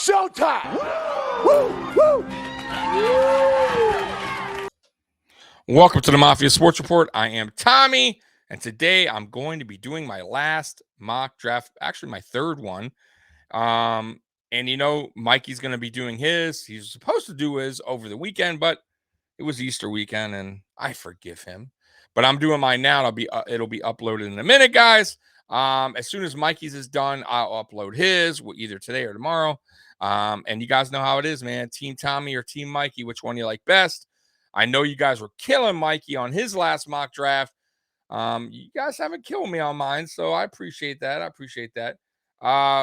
showtime. Woo, woo. Welcome to the Mafia Sports Report. I am Tommy, and today I'm going to be doing my last mock draft, actually my third one. And you know, Mikey's going to be doing his. He's supposed to do his over the weekend, but it was Easter weekend, and I forgive him. But I'm doing mine now. It'll be uploaded in a minute, guys. As soon as Mikey's is done, I'll upload his either today or tomorrow. And you guys know how it is, man. Team Tommy or Team Mikey, which one you like best? I know you guys were killing Mikey on his last mock draft. You guys haven't killed me on mine, so I appreciate that.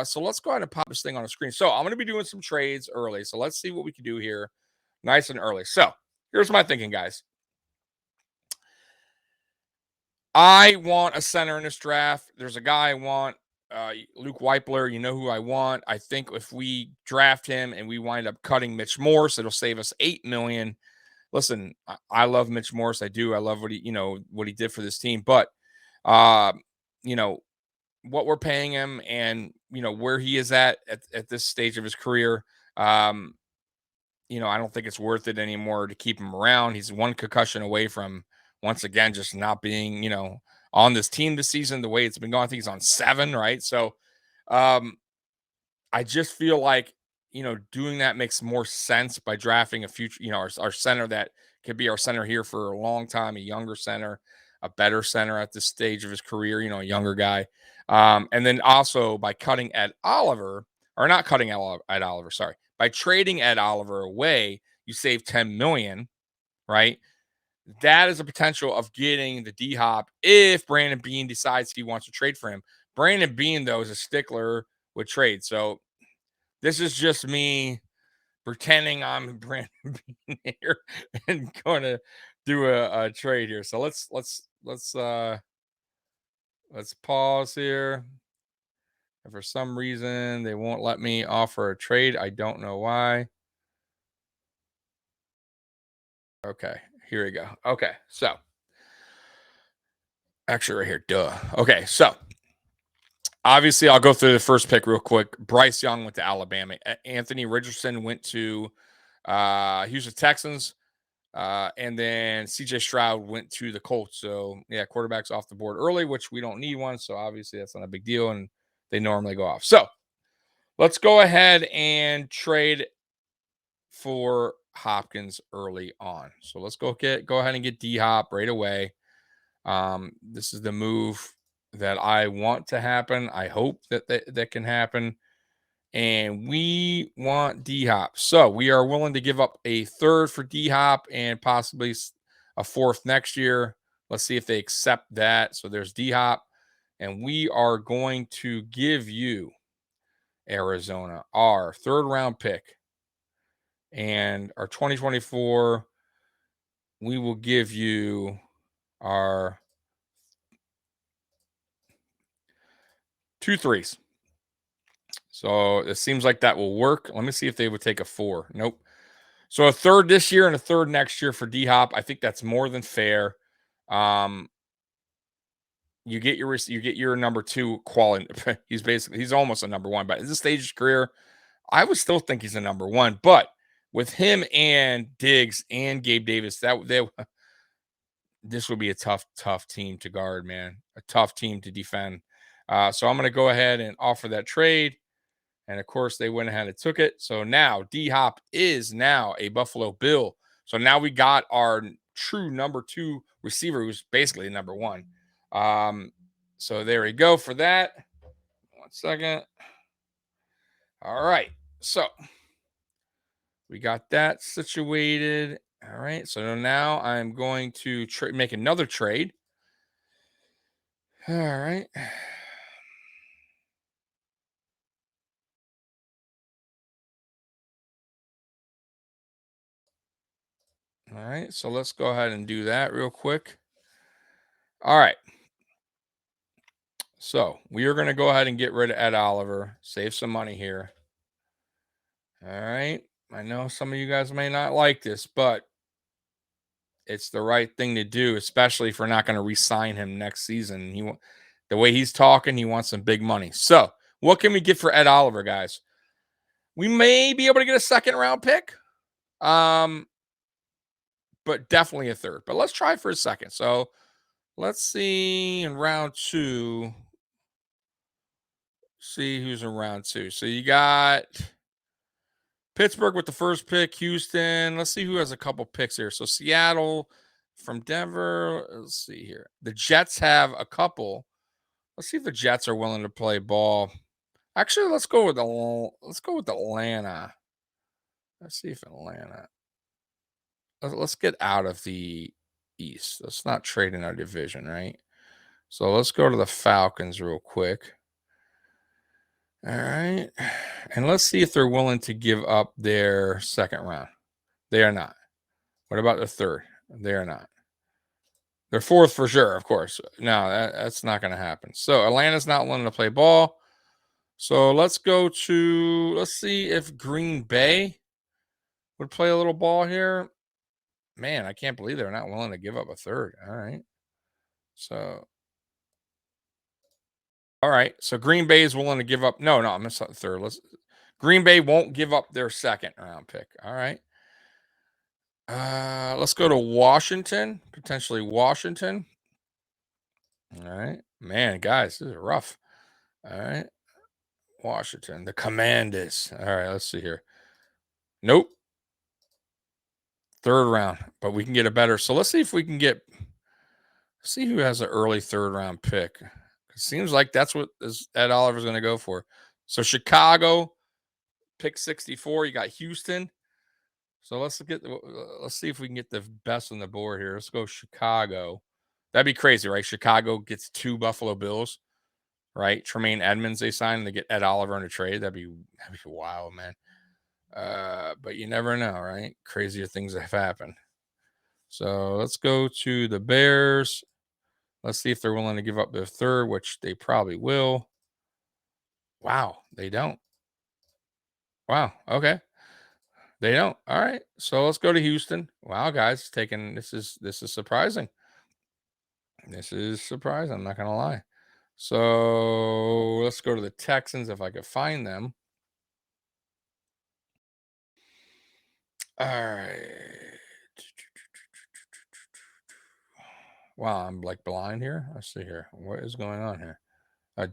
So let's go ahead and pop this thing on the screen. So I'm going to be doing some trades early. So let's see what we can do here nice and early. So here's my thinking, guys. I want a center in this draft. There's a guy I want, Luke Weipler. You know who I want. I think if we draft him and we wind up cutting Mitch Morse, it'll save us $8 million. Listen, I love Mitch Morse. I do. I love what he did for this team. But, you know, what we're paying him and, you know, where he is at this stage of his career, you know, I don't think it's worth it anymore to keep him around. He's one concussion away from, once again, just not being, you know, on this team this season the way it's been going. I think he's on 7, right? So I just feel like, you know, doing that makes more sense by drafting a future, you know, our center that could be our center here for a long time, a younger center, a better center at this stage of his career, you know, a younger guy. And then also by cutting Ed Oliver, or not cutting Ed Oliver, sorry, by trading Ed Oliver away, you save 10 million, right? That is a potential of getting the D-Hop if Brandon Beane decides he wants to trade for him. Brandon Beane, though, is a stickler with trade. So this is just me pretending I'm Brandon Beane here and going to do a trade here. So let's pause here. If for some reason they won't let me offer a trade, I don't know why. Okay, here we go. Okay, so actually right here, duh. Okay, so obviously I'll go through the first pick real quick. Bryce Young went to Alabama. Anthony Richardson went to Houston Texans. And then CJ Stroud went to the Colts. So yeah, quarterbacks off the board early, which we don't need one. So obviously that's not a big deal. And they normally go off. So let's go ahead and trade for Hopkins early on. So let's go ahead and get D-Hop right away. This is the move that I want to happen. I hope that can happen. And we want D-Hop. So we are willing to give up a third for D-Hop and possibly a fourth next year. Let's see if they accept that. So there's D-Hop. And we are going to give you, Arizona, our third round pick. And our 2024, we will give you our 2 3s. So it seems like that will work. Let me see if they would take a 4. Nope. So a third this year and a third next year for D-Hop. I think that's more than fair. You get your number 2 quality. He's almost a number 1, but at this stage of his career, I would still think he's a number 1. But with him and Diggs and Gabe Davis, this would be a tough team to guard, man. A tough team to defend. So I'm going to go ahead and offer that trade. And of course, they went ahead and took it. So now D-Hop is now a Buffalo Bill. So now we got our true number 2 receiver, who's basically number 1. So there we go for that. 1 second. All right. So we got that situated. All right. So now I'm going to make another trade. All right. All right, so let's go ahead and do that real quick. All right. So we are going to go ahead and get rid of Ed Oliver, save some money here. All right. I know some of you guys may not like this, but it's the right thing to do, especially if we're not going to re-sign him next season. The way he's talking, he wants some big money. So what can we get for Ed Oliver, guys? We may be able to get a second round pick. But definitely a third. But let's try for a second. So let's see in round 2. See who's in round 2. So you got Pittsburgh with the first pick, Houston. Let's see who has a couple picks here. So Seattle from Denver. Let's see here. The Jets have a couple. Let's see if the Jets are willing to play ball. Actually, let's go with Atlanta. Let's see if Atlanta. Let's get out of the East. Let's not trade in our division, right? So let's go to the Falcons real quick. All right. And let's see if they're willing to give up their second round. They are not. What about the third? They are not. They're fourth for sure, of course. No, that's not going to happen. So Atlanta's not willing to play ball. So let's see if Green Bay would play a little ball here. Man, I can't believe they're not willing to give up a third. All right. So Green Bay is willing to give up. No, I missed the third. Green Bay won't give up their second round pick. All right. Let's go to Washington, potentially Washington. All right. Man, guys, this is rough. All right. Washington, the Commanders. All right, let's see here. Nope. Third round, but we can get a better. So let's see if we can see who has an early third round pick. It seems like that's what Ed Oliver's going to go for. So Chicago, pick 64. You got Houston. So let's see if we can get the best on the board here. Let's go Chicago. That'd be crazy, right? Chicago gets 2 Buffalo Bills, right? Tremaine Edmonds they signed, and they get Ed Oliver in a trade. That'd be wild, man. But you never know, right? Crazier things have happened. So let's go to the Bears. Let's see if they're willing to give up their third, which they probably will. Wow, they don't. Wow, okay. They don't. All right. So let's go to Houston. Wow, guys, this is surprising. This is surprising. I'm not gonna lie. So let's go to the Texans if I could find them. All right. Wow, I'm like blind here. Let's see here. What is going on here?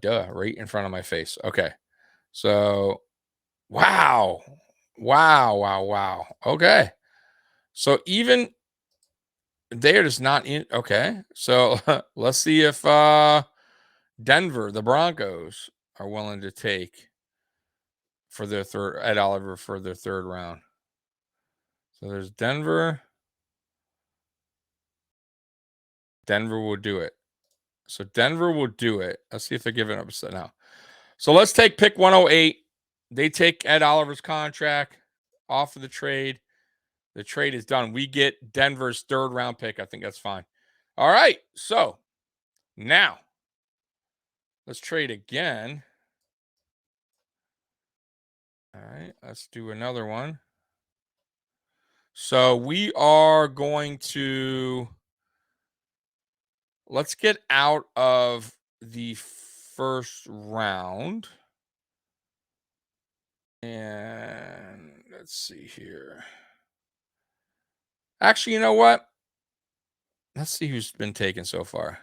Duh, right in front of my face. Okay. So wow. Wow. Okay. So even they're just not in. Okay. So let's see if Denver, the Broncos, are willing to take for their third Ed Oliver for their third round. So there's Denver. Denver will do it. So Denver will do it. Let's see if they're giving up now. So let's take pick 108. They take Ed Oliver's contract off of the trade. The trade is done. We get Denver's third round pick. I think that's fine. All right. So now let's trade again. All right. Let's do another one. So we are going to let's get out of the first round. And let's see here. Actually, you know what? Let's see who's been taken so far.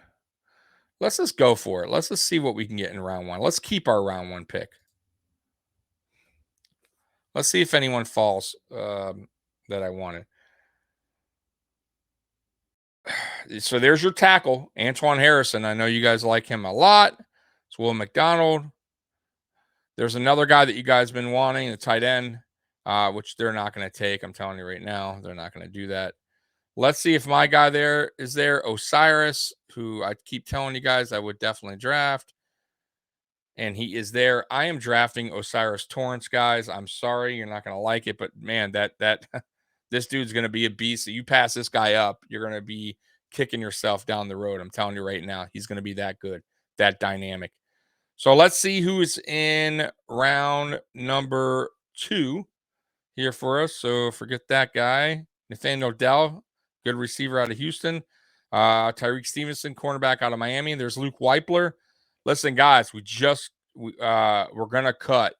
Let's just go for it. Let's just see what we can get in round 1. Let's keep our round 1 pick. Let's see if anyone falls that I wanted. So there's your tackle, Antoine Harrison. I know you guys like him a lot. It's Will McDonald. There's another guy that you guys have been wanting, the tight end, which they're not going to take. I'm telling you right now, they're not going to do that. Let's see if my guy there is there, Osiris, who I keep telling you guys I would definitely draft. And he is there. I am drafting Osiris Torrance, guys. I'm sorry, you're not going to like it, but man, that this dude's going to be a beast. So you pass this guy up, you're going to be kicking yourself down the road. I'm telling you right now, he's going to be that good, that dynamic. So let's see who's in round number 2 here for us. So forget that guy. Nathaniel Dell, good receiver out of Houston. Tyreek Stevenson, cornerback out of Miami. There's Luke Weipler. Listen, guys, we're gonna cut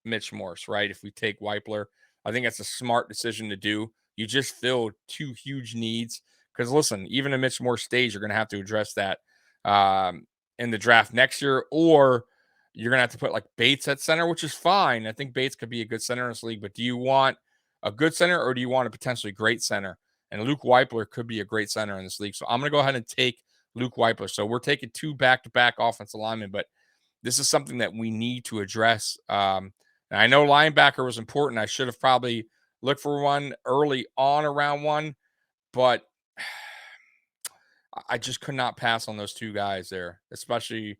Mitch Morse, right? If we take Weipler, I think that's a smart decision to do. You just filled two huge needs. Because listen, even in Mitch Morse stage, you're going to have to address that um, in the draft next year, or you're going to have to put like Bates at center, which is fine. I think Bates could be a good center in this league, but do you want a good center or do you want a potentially great center? And Luke Weipler could be a great center in this league. So I'm going to go ahead and take Luke Weipler. So we're taking two back-to-back offensive linemen, but this is something that we need to address. And I know linebacker was important. I should have probably looked for one early on around one, but I just could not pass on those two guys there, especially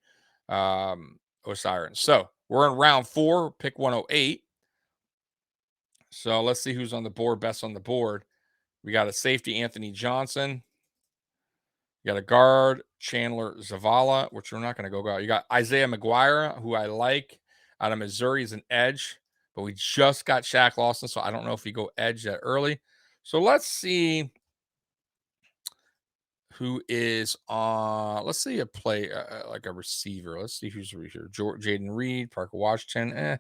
Osiris. So we're in round 4, pick 108. So let's see who's on the board, best on the board. We got a safety, Anthony Johnson. You got a guard, Chandler Zavala, which we're not going to go out. You got Isaiah McGuire, who I like out of Missouri, is an edge, but we just got Shaq Lawson, so I don't know if we go edge that early. So let's see who is on. Let's see a play like a receiver. Let's see who's here. Jaden Reed, Parker Washington.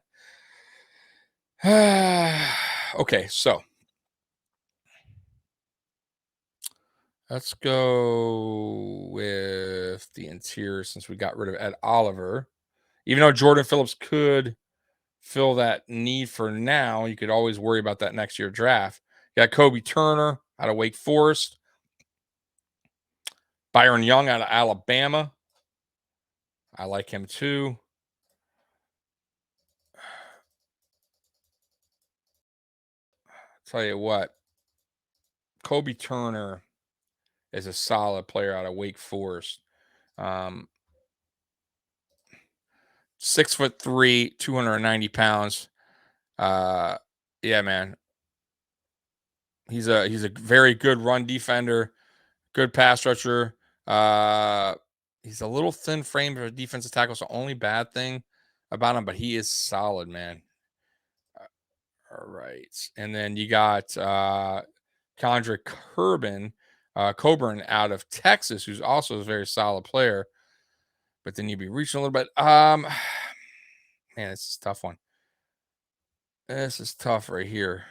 Okay, so let's go with the interior since we got rid of Ed Oliver. Even though Jordan Phillips could fill that need for now, you could always worry about that next year draft. You got Kobe Turner out of Wake Forest, Byron Young out of Alabama. I like him too. Tell you what, Kobe Turner is a solid player out of Wake Forest. 6'3", 290 pounds. Yeah, man. He's a very good run defender, good pass rusher. He's a little thin frame for a defensive tackle. So only bad thing about him, but he is solid, man. All right, and then you got Condra Coburn out of Texas, who's also a very solid player. But then you'd be reaching a little bit. Man, this is a tough one. This is tough right here.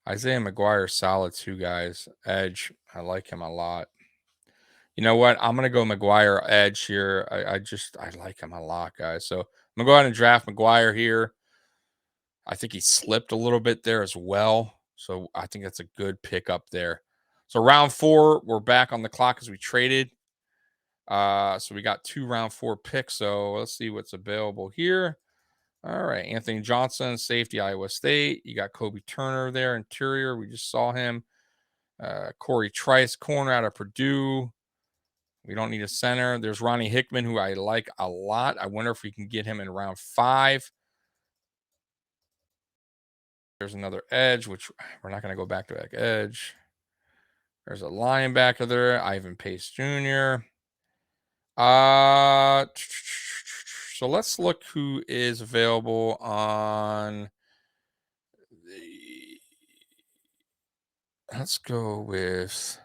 Isaiah McGuire, solid too, guys. Edge, I like him a lot. You know what? I'm gonna go McGuire edge here. I like him a lot, guys. So I'm gonna go ahead and draft McGuire here. I think he slipped a little bit there as well. So I think that's a good pick up there. So round 4, we're back on the clock as we traded. So we got 2 round 4 picks. So let's see what's available here. All right, Anthony Johnson, safety, Iowa State. You got Kobe Turner there, interior. We just saw him. Corey Trice, corner out of Purdue. We don't need a center. There's Ronnie Hickman, who I like a lot. I wonder if we can get him in round 5. There's another edge, which we're not going to go back to edge. There's a linebacker there, Ivan Pace Jr. So let's look who is available on the. Let's go with.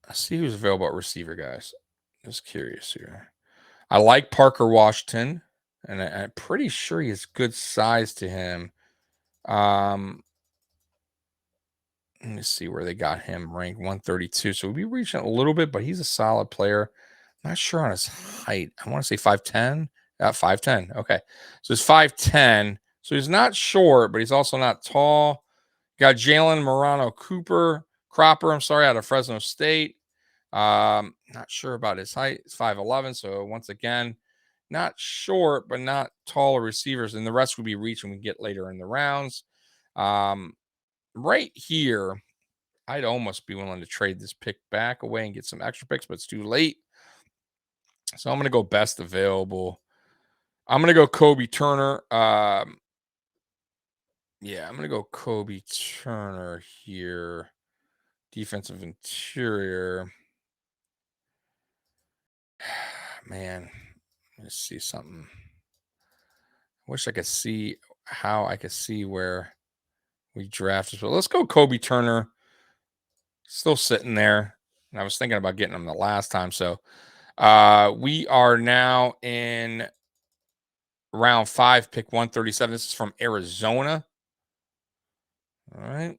Let's see who's available at receiver, guys. Just curious here. I like Parker Washington, and I'm pretty sure he has good size to him. Let me see where they got him ranked 132. So we'll be reaching a little bit, but he's a solid player. Not sure on his height. I want to say 5'10. 5'10. Okay. So he's 5'10. So he's not short, but he's also not tall. Got Jalen Morano Cropper, I'm sorry, out of Fresno State. Not sure about his height. It's 5'11. So once again, not short, but not taller receivers. And the rest would be reaching we get later in the rounds. Right here, I'd almost be willing to trade this pick back away and get some extra picks, but it's too late. So I'm going to go best available. I'm going to go Kobe Turner. Yeah, I'm going to go Kobe Turner here. Defensive interior. Man, let's see something. I wish I could see how I could see where we drafted. But let's go Kobe Turner. Still sitting there. And I was thinking about getting him the last time. So We are now in round 5, pick 137. This is from Arizona. All right.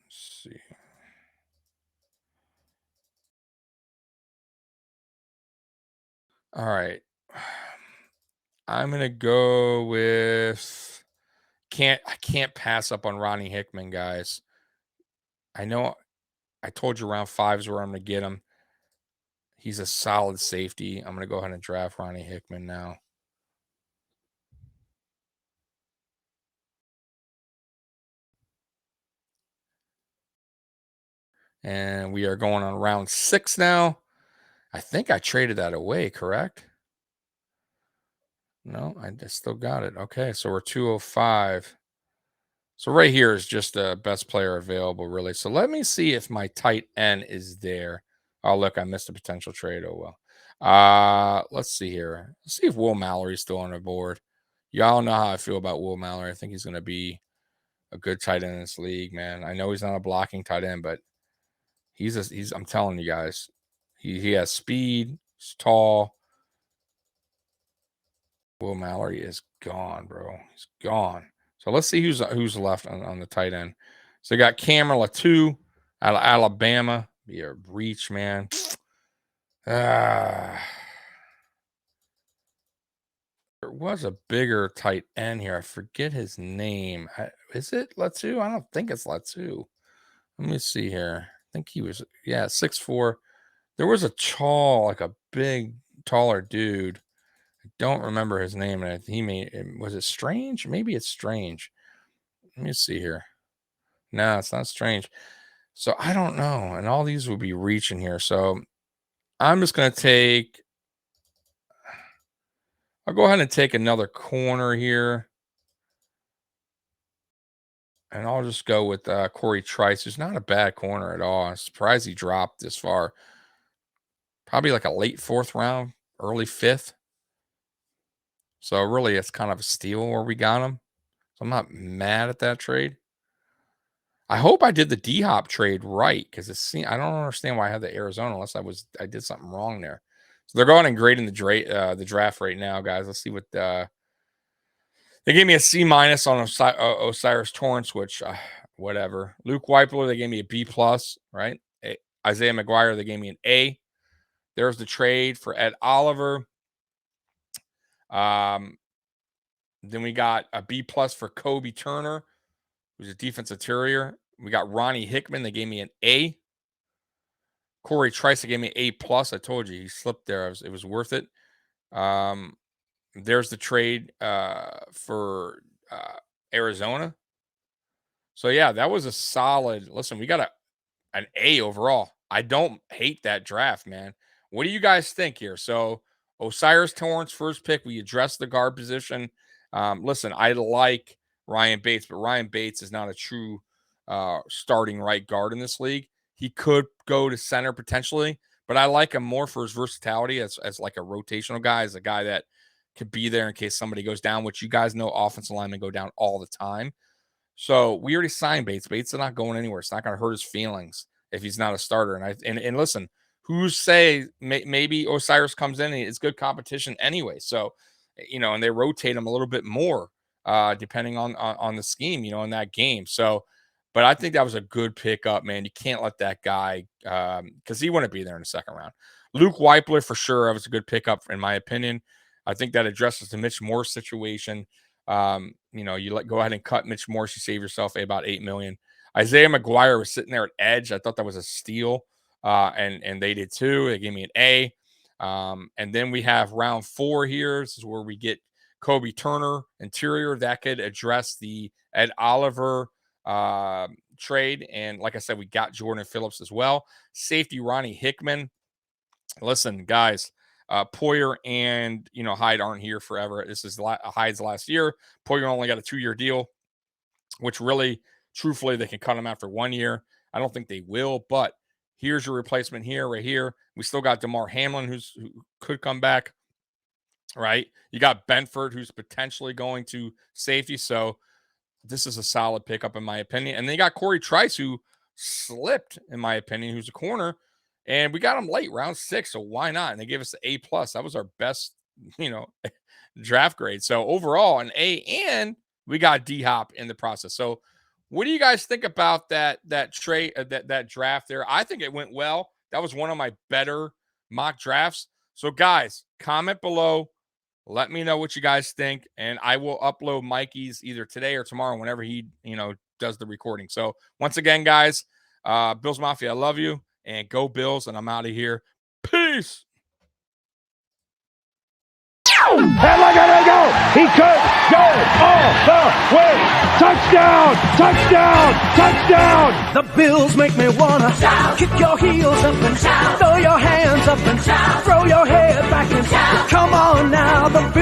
Let's see. All right. I'm gonna go with I can't pass up on Ronnie Hickman, guys. I know I told you round 5 is where I'm gonna get him. He's a solid safety. I'm gonna go ahead and draft Ronnie Hickman now. And we are going on round 6 now. I think I traded that away, correct? No, I just still got it. Okay, so we're 205. So right here is just the best player available, really. So let me see if my tight end is there. Oh, look, I missed a potential trade. Oh well. Let's see here. Let's see if Will Mallory's still on the board. Y'all know how I feel about Will Mallory. I think he's gonna be a good tight end in this league, man. I know he's not a blocking tight end, but he's I'm telling you guys, he has speed, he's tall. Will Mallory is gone, bro. He's gone. So let's see who's left on the tight end. So you got Cameron Latu out of Alabama. Be a reach, man. Ah, there was a bigger tight end here. I forget his name. Is it Latu? I don't think it's Latu. Let me see here. I think he was, yeah, 6'4". There was a tall, like a big, taller dude. I don't remember his name. And he made, was it Strange? Maybe it's Strange. Let me see here. No, it's not Strange. So I don't know. And all these will be reaching here. So I'm just going to I'll go ahead and take another corner here. And I'll just go with Corey Trice, who's not a bad corner at all. I'm surprised he dropped this far. Probably like a late 4th round, early 5th. So really, it's kind of a steal where we got him. So I'm not mad at that trade. I hope I did the D Hop trade right because I don't understand why I had the Arizona unless I did something wrong there. So they're going and grading the draft right now, guys. Let's see what they gave me a C minus on Osiris Torrance, which whatever. Luke Weipler, they gave me a B plus, right? Isaiah McGuire, they gave me an A. There's the trade for Ed Oliver. Then we got a B plus for Kobe Turner, who's a defensive interior. We got Ronnie Hickman. They gave me an A. Corey Trice gave me A plus. I told you he slipped there. It was worth it. There's the trade for Arizona. So yeah, that was a solid. Listen, we got an A overall. I don't hate that draft, man. What do you guys think here? So Osiris Torrance, first pick. We addressed the guard position. Listen, I like Ryan Bates, but Ryan Bates is not a true starting right guard in this league. He could go to center potentially, but I like him more for his versatility as like a rotational guy, as a guy that could be there in case somebody goes down, which you guys know offensive linemen go down all the time. So we already signed Bates. Bates is not going anywhere. It's not going to hurt his feelings if he's not a starter. And listen, who's say maybe Osiris comes in and it's good competition anyway. So and they rotate him a little bit more depending on the scheme, in that game. So, but I think that was a good pickup, man. You can't let that guy because he wouldn't be there in the second round. Luke Weipler for sure. That was a good pickup in my opinion. I think that addresses the Mitch Morse situation. Go ahead and cut Mitch Morse, you save yourself about 8 million. Isaiah McGuire was sitting there at edge. I thought that was a steal. And they did too. They gave me an A. And then we have round 4 here. This is where we get Kobe Turner interior that could address the Ed Oliver trade. And like I said, we got Jordan Phillips as well. Safety Ronnie Hickman. Listen, guys, Poyer and Hyde aren't here forever. This is Hyde's last year. Poyer only got a 2-year deal, which really, truthfully, they can cut him after 1 year. I don't think they will, but here's your replacement here, right here. We still got DeMar Hamlin, who could come back, right? You got Benford, who's potentially going to safety. So this is a solid pickup in my opinion. And they got Corey Trice, who slipped, in my opinion, who's a corner. And we got him late, round 6. So why not? And they gave us the A+. That was our best, draft grade. So overall, an A, and we got D-Hop in the process. So what do you guys think about that trade, that draft there? I think it went well. That was one of my better mock drafts. So guys, comment below. Let me know what you guys think, and I will upload Mikey's either today or tomorrow whenever he, does the recording. So once again, guys, Bills Mafia, I love you, and go Bills, and I'm out of here. Peace. And look at him go! He could go all the way! Touchdown! Touchdown! Touchdown! The Bills make me wanna shout. Kick your heels up and shout. Throw your hands up and shout. Throw your head back and shout. Come on now, the Bills.